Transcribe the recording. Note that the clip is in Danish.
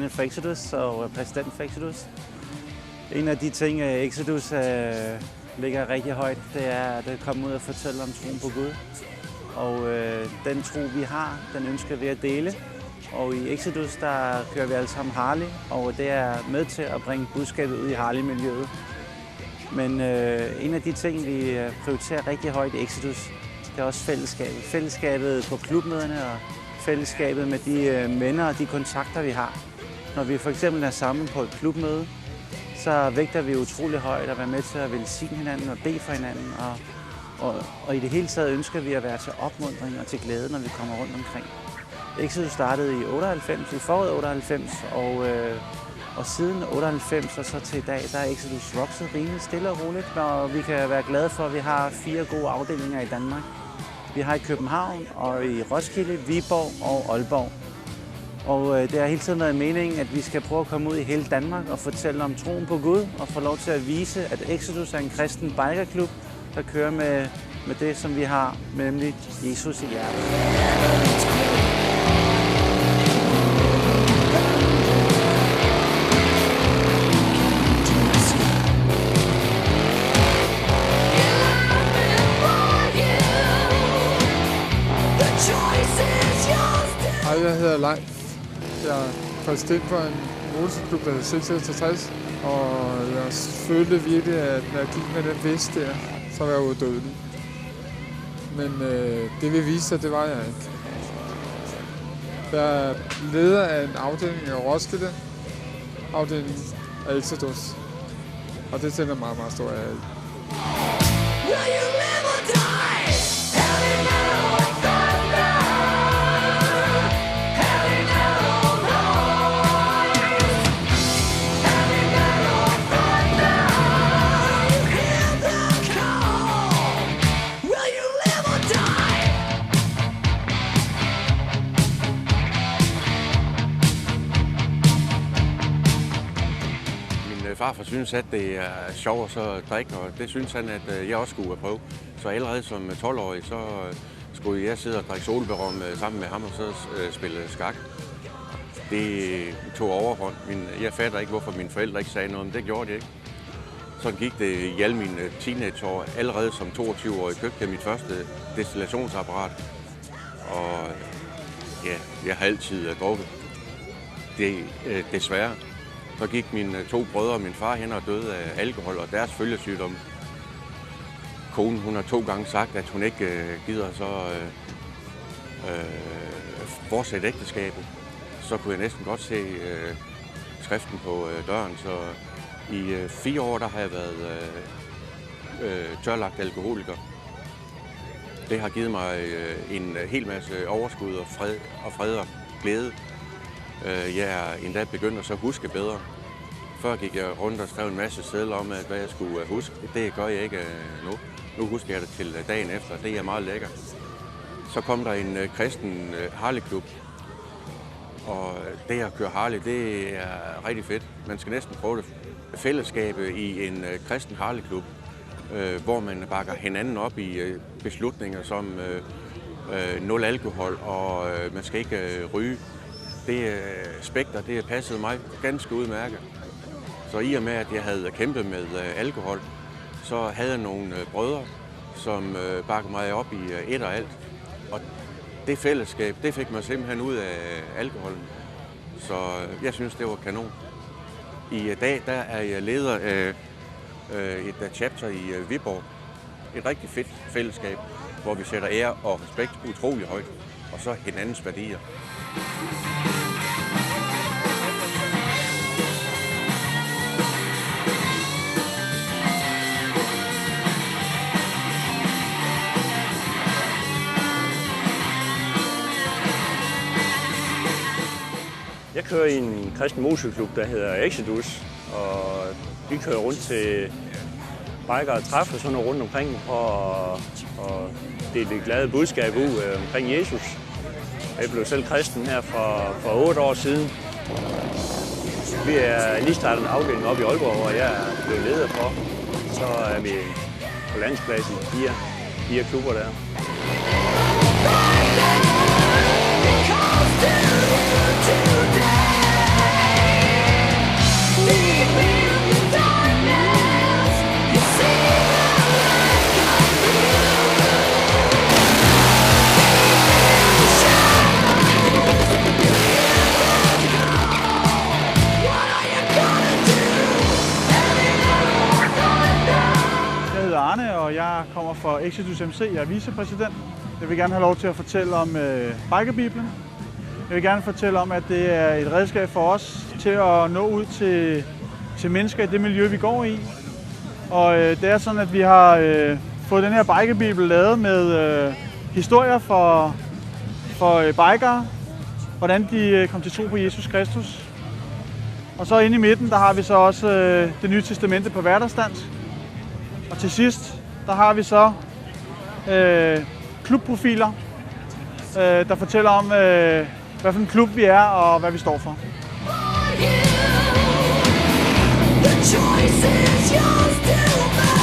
formand for Exodus og præsident for Exodus. En af de ting, Exodus ligger rigtig højt, det er at komme ud og fortælle om troen på Gud. Og den tro, vi har, den ønsker vi at dele. Og i Exodus, der kører vi alle sammen Harley, og det er med til at bringe budskabet ud i Harley-miljøet. Men en af de ting, vi prioriterer rigtig højt i Exodus, det er også fællesskabet. Fællesskabet på klubmøderne og fællesskabet med de venner og de kontakter, vi har. Når vi for eksempel er sammen på et klubmøde, så vægter vi utrolig højt at være med til at velsigne hinanden og bede for hinanden. Og i det hele taget ønsker vi at være til opmuntring og til glæde, når vi kommer rundt omkring. Exodus startede i 98, i foråret 98, og siden 98 og så til i dag, der er Exodus vokset rimelig stille og roligt, og vi kan være glade for, at vi har 4 gode afdelinger i Danmark. Vi har i København, og i Roskilde, Viborg og Aalborg. Og det har hele tiden været meningen, at vi skal prøve at komme ud i hele Danmark og fortælle om troen på Gud, og få lov til at vise, at Exodus er en kristen bikerklub, der kører med det, som vi har, nemlig Jesus i hjertet. Jeg hedder Leif. Jeg er præsident for en motorklub, der hedder 666, og jeg følte virkelig, at når jeg gik med den vest der, så var jeg udødelig. Men det vi viste sig, det var jeg ikke. Jeg er leder af en afdeling i Roskilde, afdelingen af Exodus, og det tænder meget, meget stor af. Farfar synes, at det er sjovt at drikke, og det synes han, at jeg også skulle prøve. Så allerede som 12-årig, så skulle jeg sidde og drikke solbærom sammen med ham og så spille skak. Det tog overhånd. Jeg fatter ikke, hvorfor mine forældre ikke sagde noget, men det gjorde de ikke. Så gik det i alle mine teenageår. Allerede som 22-årig købte jeg mit første destillationsapparat. Og ja, jeg har altid drukket. Det desværre. Så gik mine 2 brødre og min far hen og døde af alkohol og deres følgesygdom. Konen, hun har 2 gange sagt, at hun ikke gider så fortsætte ægteskabet. Så kunne jeg næsten godt se skriften på døren. Så i 4 år, der har jeg været tørlagt alkoholiker. Det har givet mig en hel masse overskud og fred og glæde. Jeg er endda begyndt at så huske bedre. Før gik jeg rundt og skrev en masse sedler om, hvad jeg skulle huske. Det gør jeg ikke nu. Nu husker jeg det til dagen efter. Det er meget lækkert. Så kom der en kristen Harley-klub. Og det at køre Harley, det er rigtig fedt. Man skal næsten prøve det. Fællesskabet i en kristen Harley-klub, hvor man bakker hinanden op i beslutninger som 0 alkohol, og man skal ikke ryge. Det spekter, det passede mig ganske udmærket. Så i og med, at jeg havde kæmpet med alkohol, så havde jeg nogle brødre, som bakkede mig op i et og alt. Og det fællesskab, det fik mig simpelthen ud af alkoholen. Så jeg synes, det var kanon. I dag, der er jeg leder af et chapter i Viborg. Et rigtig fedt fællesskab, hvor vi sætter ære og respekt utrolig højt. Og så hinandens værdier. Jeg kører i en kristen motorcykelklub, der hedder Exodus, og vi kører rundt til biker og træffer sådan noget rundt omkring for at dele det glade budskab ud omkring Jesus. Jeg blev selv kristen her for 8 år siden. Vi er lige startet en afdeling op i Aalborg, hvor jeg er blevet leder for. Så er vi på landspladsen 4 klubber der. Jeg hedder Arne, og jeg kommer fra Exodus MC. Jeg er vicepræsident. Jeg vil gerne have lov til at fortælle om Bikerbibelen. Jeg vil gerne fortælle om, at det er et redskab for os til at nå ud til mennesker i det miljø, vi går i. Og det er sådan, at vi har fået den her Bikerbibel lavet med historier for bikere, hvordan de kom til tro på Jesus Kristus. Og så inde i midten, der har vi så også det nye testamente på hverdagsdansk. Og til sidst, der har vi så klubprofiler, der fortæller om, hvad for en klub vi er og hvad vi står for. The choice is yours to make.